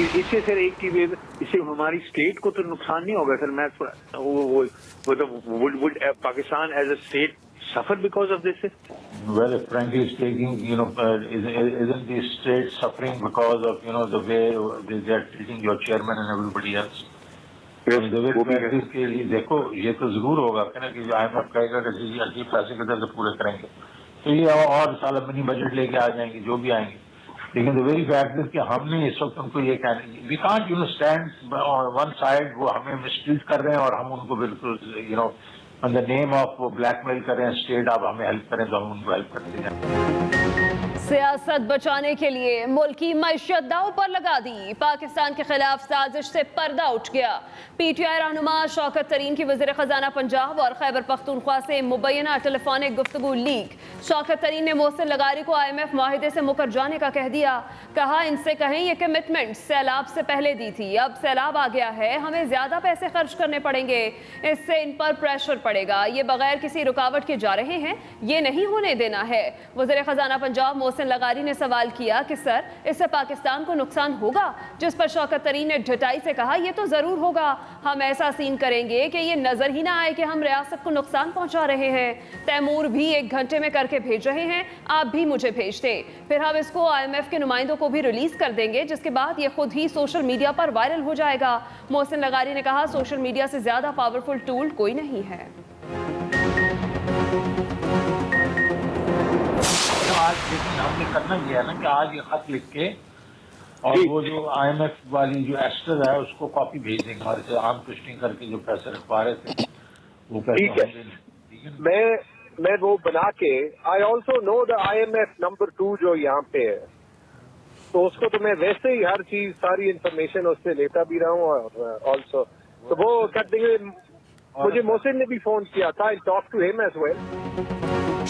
इससे सर एक चीज, इससे हमारी स्टेट को तो नुकसान नहीं होगा सर? मैं would Pakistan as a state suffer because of this? Well, frankly speaking, isn't the state suffering because of, the way they are treating your chairman and everybody else? The way practice के लिए देखो, ये तो जरूर होगा कि IMF कहेगा कि जी अर्जी पैसे किधर से पूरे करेंगे, तो ये और साल मिनी बजट लेके आ जाएंगे जो भी आएंगे। लेकिन द वेरी फैक्ट इज कि हमने इस वक्त उनको ये कहना, we can't stand on one side, वो हमें मिसट्रीट कर रहे हैं और हम उनको बिल्कुल ऑन द नेम ऑफ वो ब्लैकमेल कर रहे हैं स्टेट, आप हमें हेल्प करें तो हम उनको हेल्प करते हैं। सियासत बचाने के लिए मुल्क की मईशत दांव पर लगा दी, पाकिस्तान के खिलाफ साजिश से पर्दा उठ गया। पीटीआई रहनुमा शौकत तरीन की वज़ीर ख़जाना पंजाब और खैबर पख्तूनख्वा से मुबैना टेलीफोनिक गुफ्तगू लीक। शौकत तरीन ने मोहसिन लगारी को IMF माहिदे से मुकर जाने का कह दिया। कहा इनसे कहें ये कमिटमेंट सैलाब से पहले दी थी, अब सैलाब आ गया है, हमें ज्यादा पैसे खर्च करने पड़ेंगे, इससे इन पर प्रेशर पड़ेगा, ये बगैर किसी रुकावट के जा रहे हैं, ये नहीं होने देना है। वज़ीर ख़जाना पंजाब मोहसिन लगारी ने सवाल किया कि सर इससे पाकिस्तान को नुकसान होगा, जिस पर शौकत तरीन ने ढिठाई से कहा यह तो जरूर होगा, हम ऐसा सीन करेंगे कि ये नजर ही ना आए कि हम रियासत को नुकसान पहुंचा रहे हैं। तैमूर भी 1 घंटे में करके भेज रहे हैं, आप भी मुझे भेज दे, फिर हम इसको IMF के नुमाइंदों को भी रिलीज कर देंगे, जिसके बाद ये खुद ही सोशल मीडिया पर वायरल हो जाएगा। मोहसिन लगारी ने कहा सोशल मीडिया से ज्यादा पावरफुल टूल कोई नहीं है। आज लेकिन हमने करना ये है ना कि आज ये खत लिख के और वो जो IMF वाली जो एस्टर है उसको कॉपी भेज देंगे हमारे से, आम ट्विस्टिंग करके जो पैसे रखवा रहे थे वो पैसे मैं वो बना के, I also know the IMF number 2 जो यहाँ पे है, तो उसको तो मैं वैसे ही हर चीज सारी इंफॉर्मेशन उससे लेता भी रहा हूँ और ऑल्सो तो वो कर देंगे। मुझे मोहसिन ने भी फोन किया था, I talk to him as well.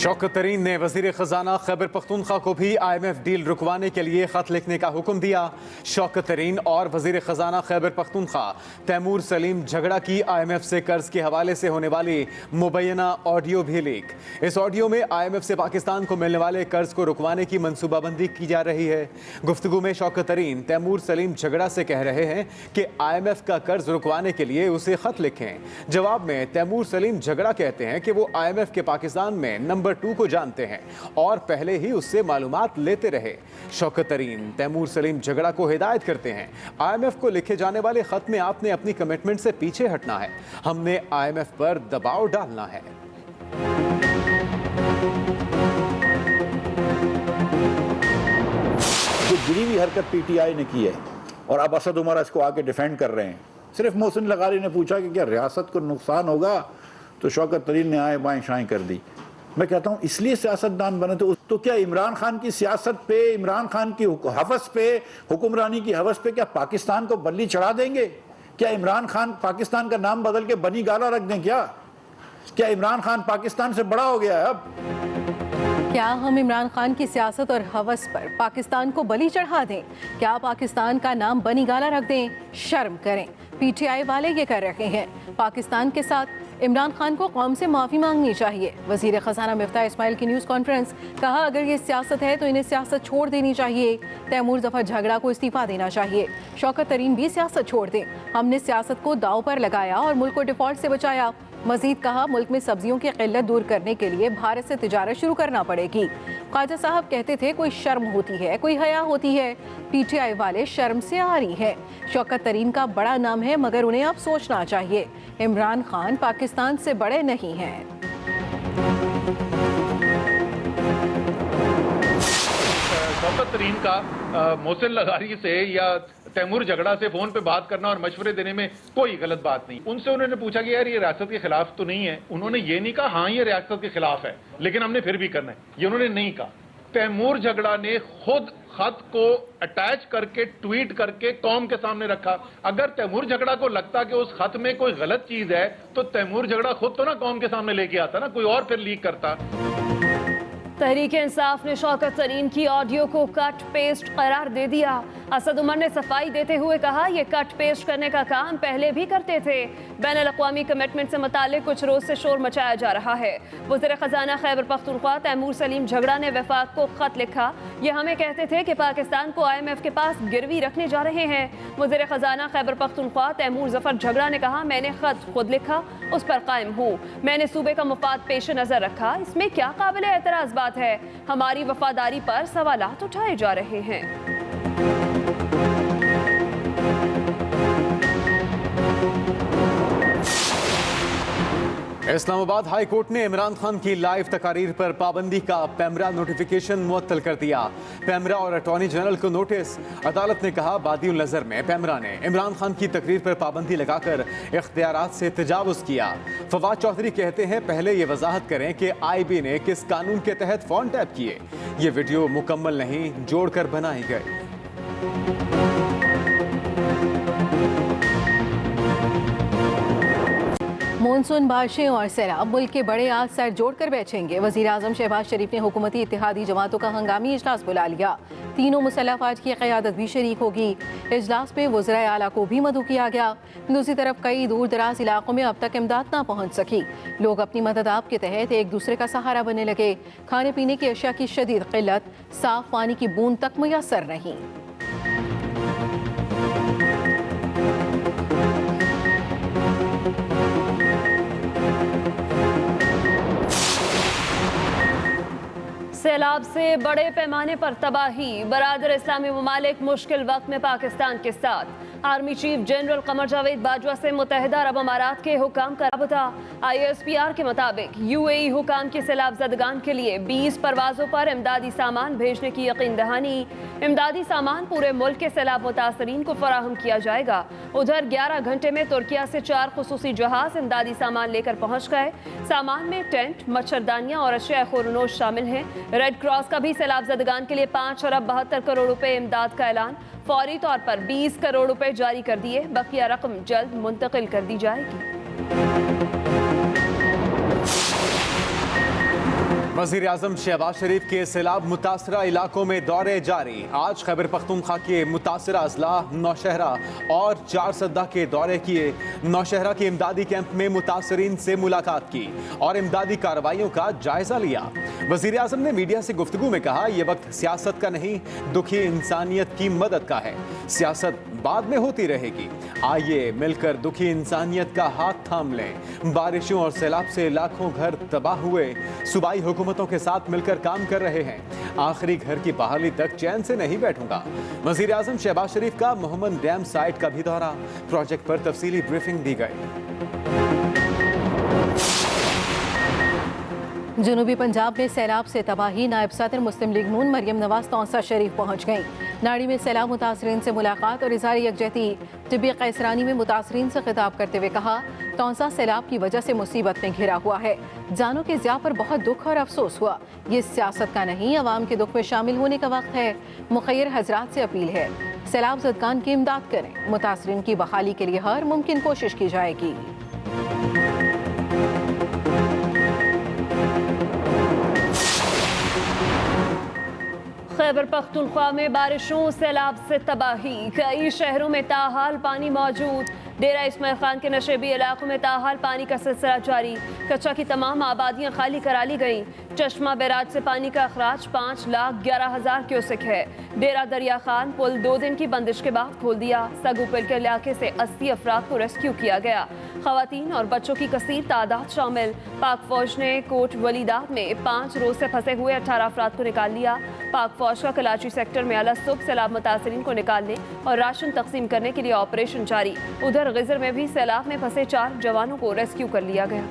Shaukat Tareen ने वज़ीर ख़जाना खैबर पख्तूनख्वा को भी IMF डील रुकवाने के लिए ख़त लिखने का हुक्म दिया। शौकत तरीन और वज़ीर ख़जाना खैबर पख्तूनख्वा तैमूर सलीम झगड़ा की IMF से कर्ज के हवाले से होने वाली मुबैना ऑडियो भी लीक। इस ऑडियो में IMF से पाकिस्तान को मिलने वाले कर्ज को रुकवाने की मनसूबाबंदी की जा रही है। गुफ्तगू में शौकत तरीन तैमूर सलीम झगड़ा से कह रहे हैं कि IMF का कर्ज रुकवाने के लिए उसे ख़त लिखें। जवाब में तैमूर सलीम झगड़ा कहते हैं कि वो IMF के पाकिस्तान में नंबर 2 को जानते हैं और पहले ही उससे मालूमात लेते रहे। शौकत तरीन तैमूर सलीम झगड़ा को हिदायत करते हैं IMF को लिखे जाने वाले खत में आपने अपनी कमिटमेंट से पीछे हटना है, हमने IMF पर दबाव डालना है। जो गिरी हुई हरकत PTI ने की है और अब असद उमर इसको आके डिफेंड कर रहे हैं। सिर्फ मोहसिन लगारी ने पूछा कि क्या रियासत को नुकसान होगा तो शौकत तरीन ने आए बाएं शाएं कर दी। मैं कहता हूं इसलिए सियासतदान बने तो क्या इमरान खान की सियासत पे, इमरान खान की हवस पे, हुक्मरानी की हवस पे क्या पाकिस्तान को बल्ली चढ़ा देंगे? क्या इमरान खान पाकिस्तान का नाम बदल के बनी गाला रख दें? क्या इमरान खान पाकिस्तान से बड़ा हो गया है अब? क्या हम इमरान खान की सियासत और हवस पर पाकिस्तान को बलि चढ़ा दें? क्या पाकिस्तान का नाम बनी गाला रख दें? शर्म करें, PTI वाले ये कर रहे हैं। पाकिस्तान के साथ इमरान खान को कौम से माफ़ी मांगनी चाहिए। वज़ीर ख़जाना मिफ्ताह इस्माइल की न्यूज़ कॉन्फ्रेंस, कहा अगर ये सियासत है तो इन्हें सियासत छोड़ देनी चाहिए। तैमूर ज़फ़र झगड़ा को इस्तीफ़ा देना चाहिए। शौकत तरीन भी सियासत छोड़ दें, हमने सियासत को दाव पर लगाया और मुल्क को डिफ़ॉल्ट से बचाया। मजीद कहा मुल्क में सब्जियों की किल्लत दूर करने के लिए भारत से तिजारत शुरू करना पड़ेगी। ख्वाजा साहब कहते थे कोई शर्म होती है, कोई हया होती है, PTI वाले शर्म से आ रही है। शौकत तरीन का बड़ा नाम है मगर उन्हें अब सोचना चाहिए, इमरान खान पाकिस्तान से बड़े नहीं हैं। शौकत तरीन का मोहसिन लगारी से या तैमूर झगड़ा से फोन पे बात करना और मशवरे देने में कोई गलत बात नहीं। उनसे उन्होंने पूछा कि यार ये रियासत के खिलाफ तो नहीं है, उन्होंने ये नहीं कहा हाँ ये रियासत के खिलाफ है लेकिन हमने फिर भी करना है, ये उन्होंने नहीं कहा। तैमूर झगड़ा ने खुद खत को अटैच करके ट्वीट करके कौम के सामने रखा। अगर तैमूर झगड़ा को लगता कि उस खत में कोई गलत चीज है तो तैमूर झगड़ा खुद तो ना कौम के सामने लेके आता ना, कोई और फिर लीक करता। तहरीक इंसाफ ने शौकत तरीन की ऑडियो को कट पेस्ट करार दे दिया। असद उमर ने सफाई देते हुए कहा, यह कट पेस्ट करने का काम पहले भी करते थे। बैनुल-अक़वामी कमिटमेंट से मुतालिक कुछ रोज से शोर मचाया जा रहा है। वज़ीर ख़ज़ाना खैबर पख्तूनख्वा तैमूर सलीम झगड़ा ने वफाक को खत लिखा। ये हमें कहते थे कि पाकिस्तान को IMF के पास गिरवी रखने जा रहे हैं। वज़ीर ख़ज़ाना खैबर पख्तूनख्वा तैमूर ज़फ़र झगड़ा ने कहा, मैंने खत खुद लिखा, उस पर कायम हूँ। मैंने सूबे का मुफाद पेश नज़र रखा, इसमें क्या काबिल एतराज़ बात है। हमारी वफादारी पर सवालात उठाए जा रहे हैं। इस्लामाबाद हाई कोर्ट ने इमरान खान की लाइव तकारीर पर पाबंदी का पैमरा नोटिफिकेशन मुअत्तल कर दिया। पैमरा और अटॉर्नी जनरल को नोटिस। अदालत ने कहा, बादिउल नज़र में पैमरा ने इमरान खान की तकरीर पर पाबंदी लगाकर इख्तियारात से तजावुज़ किया। फवाद चौधरी कहते हैं, पहले ये वजाहत करें कि IB ने किस कानून के तहत फ़ोन टैप किए। ये वीडियो मुकम्मल नहीं, जोड़कर बनाई गई। मानसून, बारिशें और सैलाब मुल्क के बड़े आसार जोड़कर बैठेंगे। वज़ीर आज़म शहबाज शरीफ ने हुकूमती इत्तेहादी जमातों का हंगामी इजलास बुला लिया। तीनों मुसल्लह अफवाज की क़यादत भी शरीक होगी। इजलास में वज़राए आला को भी मदऊ किया गया। दूसरी तरफ कई दूर दराज इलाकों में अब तक इमदाद ना पहुँच सकी। लोग अपनी मदद आप के तहत एक दूसरे का सहारा बनने लगे। खाने पीने की अशिया की शदीद किल्लत, साफ पानी की बूंद तक मुयस्सर नहीं। सैलाब से बड़े पैमाने पर तबाही। बरादर इस्लामी ममालिक मुश्किल वक्त में पाकिस्तान के साथ। Army chief general Qamar Javed Bajwa से मुत्तहिदा अरब अमारात के हुकाम का राबता। ISPR के मुताबिक UAE हुकाम के सैलाब ज़दगान के लिए 20 परवाज़ों पर इमदादी सामान भेजने की यकीन दहानी। इमदादी सामान पूरे मुल्क के सैलाब मुतासरीन को फराहम किया जाएगा। उधर 11 घंटे में तुर्किया से 4 खुसूसी जहाज इमदादी सामान लेकर पहुँच गए। सामान में टेंट, मच्छरदानियाँ और अशिया खुरनोश शामिल हैं। रेड क्रॉस का भी सैलाब ज़दगान के लिए 5 अरब 72 करोड़ रुपए इमदाद का ऐलान। फौरी तौर पर 20 करोड़ रुपए जारी कर दिए। बकिया रकम जल्द मुंतकिल कर दी जाएगी। वज़ीर आज़म शहबाज शरीफ के सैलाब मुतासरा इलाकों में दौरे जारी। आज खैबर पख्तूनख्वा के मुतासरा अजला, नौशहरा और चारसद्दा के दौरे किए। नौशहरा के इमदादी कैंप में मुतासरीन से मुलाकात की और इमदादी कार्रवाइयों का जायजा लिया। वज़ीर आज़म ने मीडिया से गुफ्तगू में कहा, यह वक्त सियासत का नहीं, दुखी इंसानियत की मदद का है। सियासत बाद में होती रहेगी। आइए मिलकर दुखी इंसानियत का हाथ थाम लें। बारिशों और सैलाब से लाखों घर तबाह हुए। सूबाई हुकूमतों के साथ मिलकर काम कर रहे हैं। आखिरी घर की बहाली तक चैन से नहीं बैठूंगा। वज़ीर आज़म शहबाज शरीफ का मोहम्मद डैम साइट का भी दौरा। प्रोजेक्ट पर तफसीली ब्रीफिंग दी गई। जनूबी पंजाब में सैलाब से तबाही। नायब सदर मुस्लिम लीग नून मरियम नवाज तौसा शरीफ पहुँच गईं। नाड़ी में सैलाब मुतासरीन से मुलाकात और इज़हार यकजहती। टिब्बी कैसरानी में मुतासरीन से खिताब करते हुए कहा, तौसा सैलाब की वजह से मुसीबत में घिरा हुआ है। जानों के ज़िया पर बहुत दुख और अफसोस हुआ। ये सियासत का नहीं, अवाम के दुख में शामिल होने का वक्त है। मुखैर हजरात से अपील है, सैलाब ज़दगान की इमदाद करें। मुतासरीन की बहाली के लिए हर मुमकिन कोशिश की जाएगी। खैबर पख्तूनख्वा में बारिशों, सैलाब से तबाही। कई शहरों में ताहाल पानी मौजूद। डेरा इस्माइल खान के नशेबी इलाकों में ताहाल पानी का सिलसिला जारी। कच्चा की तमाम आबादियां खाली करा ली गईं। चश्मा बैराज से पानी का अखराज 5,11,000 क्यूसेक है। डेरा दरिया खान पुल 2 दिन की बंदिश के बाद खोल दिया। सगुपिल के इलाके से 80 अफराद को रेस्क्यू किया गया। खवातीन और बच्चों की कसीर तादाद शामिल। पाक फौज ने कोट वलीदात में 5 रोज से फंसे हुए 18 अफराद को निकाल लिया। पाक फौज का कराची सेक्टर में अलग सैलाब मुतासरीन को निकालने और राशन तकसीम करने के लिए ऑपरेशन जारी। उधर गिजर में भी सैलाब में फंसे 4 जवानों को रेस्क्यू कर लिया गया।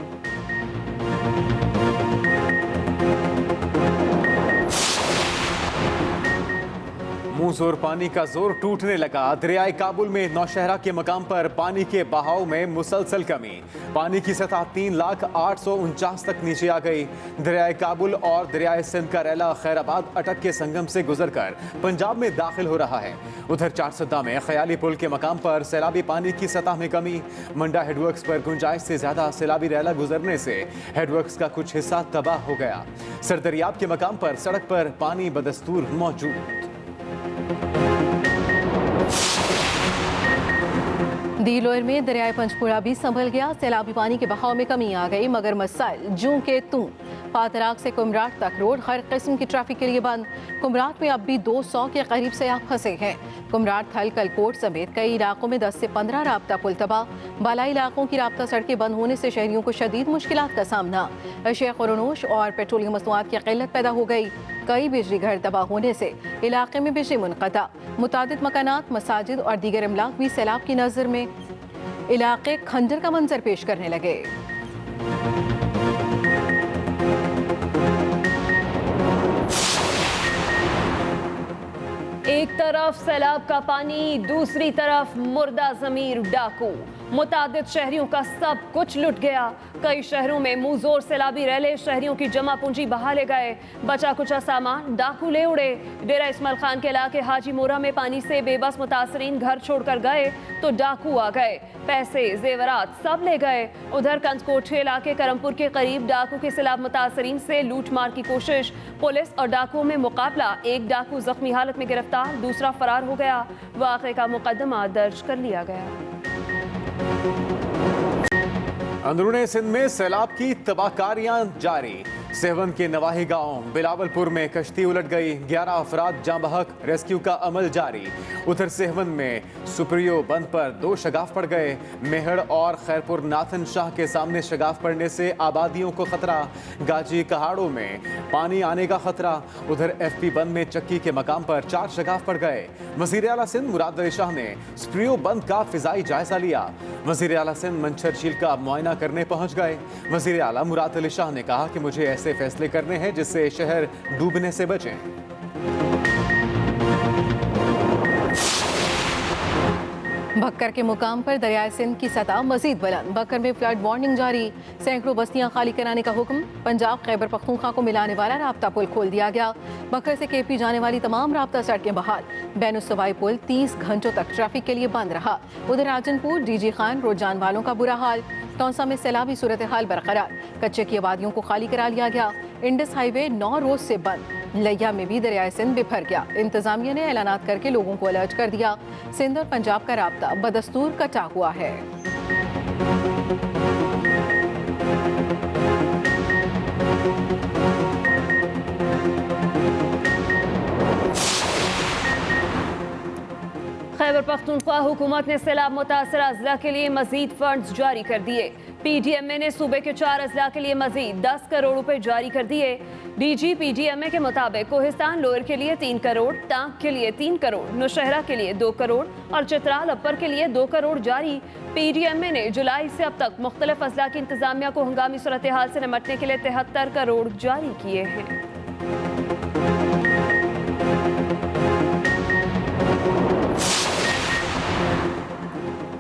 मुंह जोर पानी का जोर टूटने लगा। दरियाए काबुल में नौशहरा के मकाम पर पानी के बहाव में मुसलसल कमी। पानी की सतह 3,849 तक नीचे आ गई। दरियाए काबुल और दरियाए सिंध का रैला खैराबाद अटक के संगम से गुजरकर पंजाब में दाखिल हो रहा है। उधर चारसद्दा में ख्याली पुल के मकाम पर सैलाबी पानी की सतह में कमी। मंडा हेडवर्क्स पर गुंजाइश से ज्यादा सैलाबी रैला गुजरने से हेडवर्क्स का कुछ हिस्सा तबाह हो गया। सरदरियाब के मकाम पर सड़क पर पानी बदस्तूर मौजूद। दी लोयर में दरियाए पंचपुरा भी संभल गया। सैलाबी पानी के बहाव में कमी आ गई, मगर मसाइल जूं के तूं। पातराक से कुमराट तक रोड हर किस्म की ट्रैफिक के लिए बंद। कुमराट में अब भी 200 के करीब सयाह फंसे हैं। कुमराट, थल, कलकोट समेत कई इलाकों में 10 से 15 राब्ता पुल तबाह। बालाई इलाकों की राब्ता सड़कें बंद होने से शहरियों को शदीद मुश्किलात का सामना। अशिया खुरनोश और पेट्रोलियम मसनूआत की किल्लत पैदा हो गई। कई बिजली घर तबाह होने से इलाके में बिजली मुनक़ता। मुतादिद मकानात, मसाजिद और दीगर इमलाक भी सैलाब की नज़र में इलाके खंजर का मंजर पेश करने लगे। एक तरफ सैलाब का पानी, दूसरी तरफ मुर्दा ज़मीर डाकू। मुतादिद शहरियों का सब कुछ लुट गया। कई शहरों में मुंहजोर सैलाबी रैले शहरियों की जमा पूंजी बहा ले गए। बचा कुचा सामान डाकू ले उड़े। डेरा इस्माइल खान के इलाके हाजी मोरा में पानी से बेबस मुतासरीन घर छोड़कर गए तो डाकू आ गए। पैसे, जेवरात सब ले गए। उधर कंचकोठे इलाके करमपुर के करीब डाकू के सैलाब मुतासरीन से लूट मार की कोशिश। पुलिस और डाकुओं में मुकाबला। एक डाकू जख्मी हालत में गिरफ्तार, दूसरा फरार हो गया। वाक़े का मुकदमा दर्ज कर लिया गया। अंदरूनी सिंध में सैलाब की तबाहकारियां जारी। सेवन के नवाही गांव बिलावलपुर में कश्ती उलट गई, 11 अफराद जाँ बहक, रेस्क्यू का अमल जारी। उधर सेवन में सुप्रियो बंद पर 2 शगाफ पड़ गए। मेहड़ और खैरपुर नाथन शाह के सामने शगाफ पड़ने से आबादियों को खतरा। गाजी कहाड़ों में पानी आने का खतरा। उधर FP बंद में चक्की के मकाम पर 4 शगाफ पड़ गए। वज़ीर आला सिंध मुराद अली शाह ने सुप्रियो बंद का फिजाई जायजा लिया। वज़ीर आला सिंध मंछर झील का मुआयना करने पहुंच गए। वज़ीर आला मुराद अली शाह ने कहा कि मुझे ऐसे फैसले करने हैं जिससे शहर डूबने से बचे। बक्कर के मुकाम पर दरियाए सिंध की सतह मजीद बुलंद। बक्कर में फ्लड वार्निंग जारी, सैकड़ों बस्तियां खाली कराने का हुक्म। पंजाब खैबर पख्तूनख्वा को मिलाने वाला राब्ता पुल खोल दिया गया। बक्कर से KP जाने वाली तमाम राब्ता सड़कें बहाल। बैनुस्तवाई पुल 30 घंटों तक ट्रैफिक के लिए बंद रहा। उधर राजनपुर DG खान रोड जान वालों का बुरा हाल। टौंसा में सैलाबी सूरत हाल बरकरार, कच्चे की आबादियों को खाली करा लिया गया। इंडस हाईवे 9 रोज से बंद। लिया में भी दरियाए सिंध बिफर गया। इंतजामिया ने ऐलानात करके लोगों को अलर्ट कर दिया। सिंध और पंजाब का राब्ता बदस्तूर कटा हुआ है। खैबर पख्तूनख्वा हुकूमत ने सैलाब मुतासरा अजला के लिए मजीद फंड्स जारी कर दिए। PDMA ने सूबे के 4 अजला के लिए मजीद 10 करोड़ रुपए जारी कर दिए। DG PDMA के मुताबिक कोहिस्तान लोअर के लिए 3 करोड़, टांग के लिए 3 करोड़, नौशहरा के लिए 2 करोड़ और चित्राल अपर के लिए 2 करोड़ जारी। PDMA ने जुलाई से अब तक मुख्तलिफ अजला की इंतजामिया को हंगामी सूरत हाल से निमटने के लिए 73 करोड़ जारी किए हैं।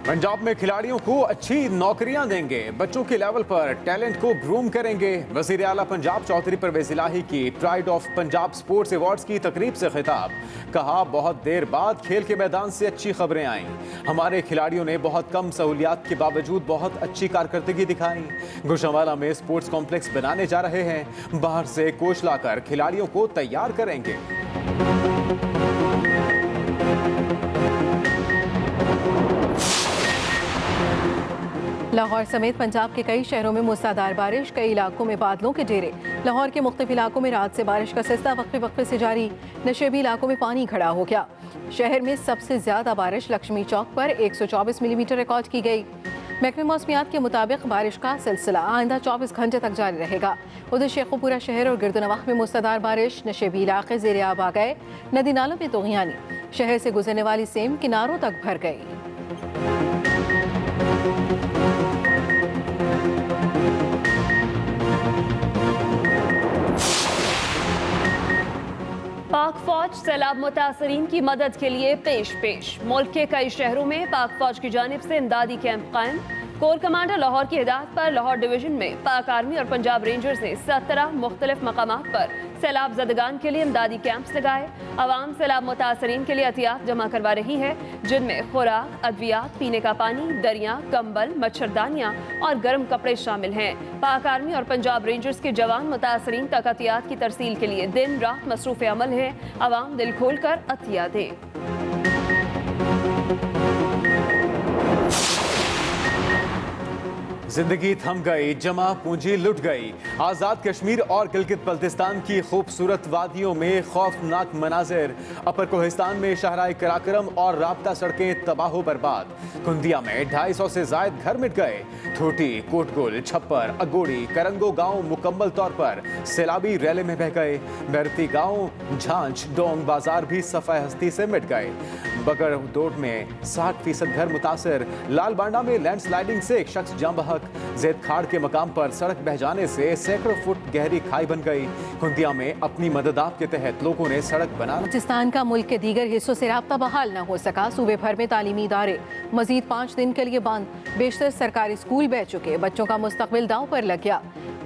पंजाब में खिलाड़ियों को अच्छी नौकरियां देंगे, बच्चों के लेवल पर टैलेंट को ग्रूम करेंगे। वज़ीर आला पंजाब चौधरी परवेज़ इलाही की pride of Punjab sports awards की तकरीब से खिताब। कहा, बहुत देर बाद खेल के मैदान से अच्छी खबरें आईं। हमारे खिलाड़ियों ने बहुत कम सहूलियात के बावजूद बहुत अच्छी कारकर्दगी दिखाई। गुजरांवाला में स्पोर्ट्स कॉम्प्लेक्स बनाने जा रहे हैं। बाहर से कोच लाकर खिलाड़ियों को तैयार करेंगे। लाहौर समेत पंजाब के कई शहरों में मूसलाधार बारिश, कई इलाकों में बादलों के डेरे। लाहौर के मुख्तलिफ इलाकों में रात से बारिश का सिलसिला वक्फे से जारी। नशेबी इलाकों में पानी खड़ा हो गया। शहर में सबसे ज्यादा बारिश लक्ष्मी चौक पर 124 मिलीमीटर रिकॉर्ड की गई। महकमे मौसमियात के मुताबिक बारिश का सिलसिला आइंदा 24 घंटे तक जारी रहेगा। उधर शेखुपुरा शहर और गिरदनवाह में मूसलाधार बारिश, नशेबी इलाके ज़ेरे आब आ गए। नदी नालों में तोगियानी, शहर से गुजरने वाली सेम किनारों तक भर गई। पाक फौज सैलाब मुतासरीन की मदद के लिए पेश मुल्क के कई शहरों में पाक फौज की जानिब से इमदादी कैंप कायम। कोर कमांडर लाहौर की हिदायत पर लाहौर डिवीजन में पाक आर्मी और पंजाब रेंजर्स ने 17 मुख्तलिफ मकामात पर सैलाब ज़दगान के लिए इमदादी कैंप्स लगाए। अवाम सैलाब मुतासरीन के लिए एहतियात जमा करवा रही है, जिनमें खुराक, अद्वियात, पीने का पानी, दरिया, कंबल, मच्छरदानियाँ और गर्म कपड़े शामिल हैं। पाक आर्मी और पंजाब रेंजर्स के जवान मुतासरीन तक अतियात की तरसील के लिए दिन रात मसरूफ़ अमल हैं। अवाम दिल खोल कर अतिया दें। जिंदगी थम गई, जमा पूंजी लुट गई। आज़ाद कश्मीर और गिलगित बल्तिस्तान की खूबसूरत वादियों में खौफनाक मनाजिर। अपर कोहिस्तान में शाहराह कराकरम और राब्ता सड़कें तबाह बर्बाद। कुंदिया में 250 से जायद घर मिट गए। थोटी, कोटगुल, छप्पर, अगोड़ी, करंगो गांव मुकम्मल तौर पर सैलाबी रैले में बह गए। बैरती गांव, झांझ, डोंग बाजार भी सफाई हस्ती से मिट गए। बगरदोड में 60% घर मुतासर। लाल बांडा में लैंडस्लाइडिंग से एक शख्स जाम बहक। ज़ेद खाड़ के मकाम पर सड़क बह जाने से सैकड़ों फुट गहरी खाई बन गई। कुंदिया में अपनी मदद आप के तहत लोगों ने सड़क बना। बलूचिस्तान का मुल्क के दीगर हिस्सों से राब्ता बहाल न हो सका। सूबे भर में तालीमी इदारे मजीद 5 दिन के लिए बंद। बेशतर सरकारी स्कूल बह चुके। बच्चों का मुस्तकबिल दांव पर लग गया।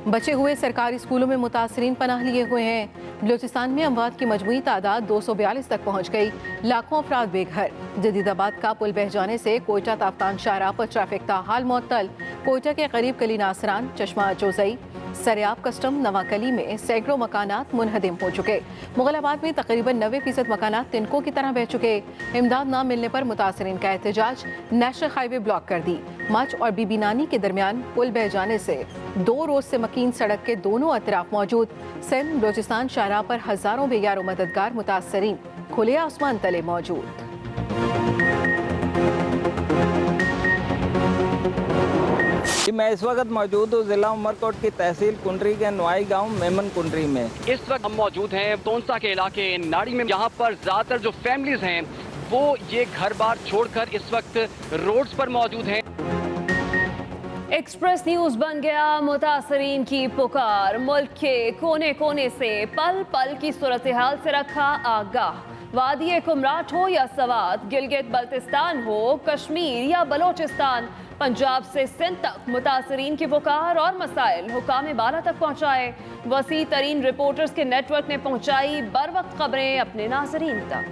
बचे हुए सरकारी स्कूलों में मुतासरीन पनाह लिए हुए हैं। बलूचिस्तान में अमवात की मजमूई तादाद 242 तक पहुँच गई। लाखों अफराद बेघर। जदीदाबाद का पुल बह जाने से कोयटा ताफ्तान शाहराह पर ट्रैफिक ताहाल मुअत्तल। कोयटा के करीब कली नासरान, चश्मा जोजई, सरियाब कस्टम, नवाकली में सैकड़ों मकानात मुनहदिम हो चुके। मुगलाबाद में तकरीबन 90% मकानात तिनकों की तरह बह चुके। इमदाद न मिलने पर मुतासरीन का एहतजाज। नेशनल हाईवे ब्लॉक कर दी। मच और बीबी नानी के दरमियान पुल बह जाने से 2 रोज से मकीन सड़क के दोनों अतराफ मौजूद। सिंध बलूचिस्तान शाहराह पर हजारों बेयार मददगार मुतासरीन खुले आसमान तले मौजूद। मैं इस वक्त मौजूद हूँ जिला उमरकोट की तहसील कुंडरी के नुआई गांव मेमन कुंडरी में। इस वक्त हम मौजूद हैं तोनसा के इलाके नाड़ी में, यहाँ पर ज्यादातर जो फैमिलीज हैं वो ये घर बार छोड़कर इस वक्त रोड्स पर मौजूद हैं। एक्सप्रेस न्यूज बन गया मुतासरीन की पुकार। मुल्क के कोने कोने से पल पल की सूरत हाल से रखा आगाह। वादी कुमराट हो या सवात, गिलगित बल्तिस्तान हो, कश्मीर या बलोचिस्तान, पंजाब से सिंध तक मुतासरीन की पुकार और मसाइल हुकाम बाला तक पहुंचाए। वसी तरीन रिपोर्टर्स के नेटवर्क ने पहुंचाई बर वक्त खबरें अपने नाजरीन तक।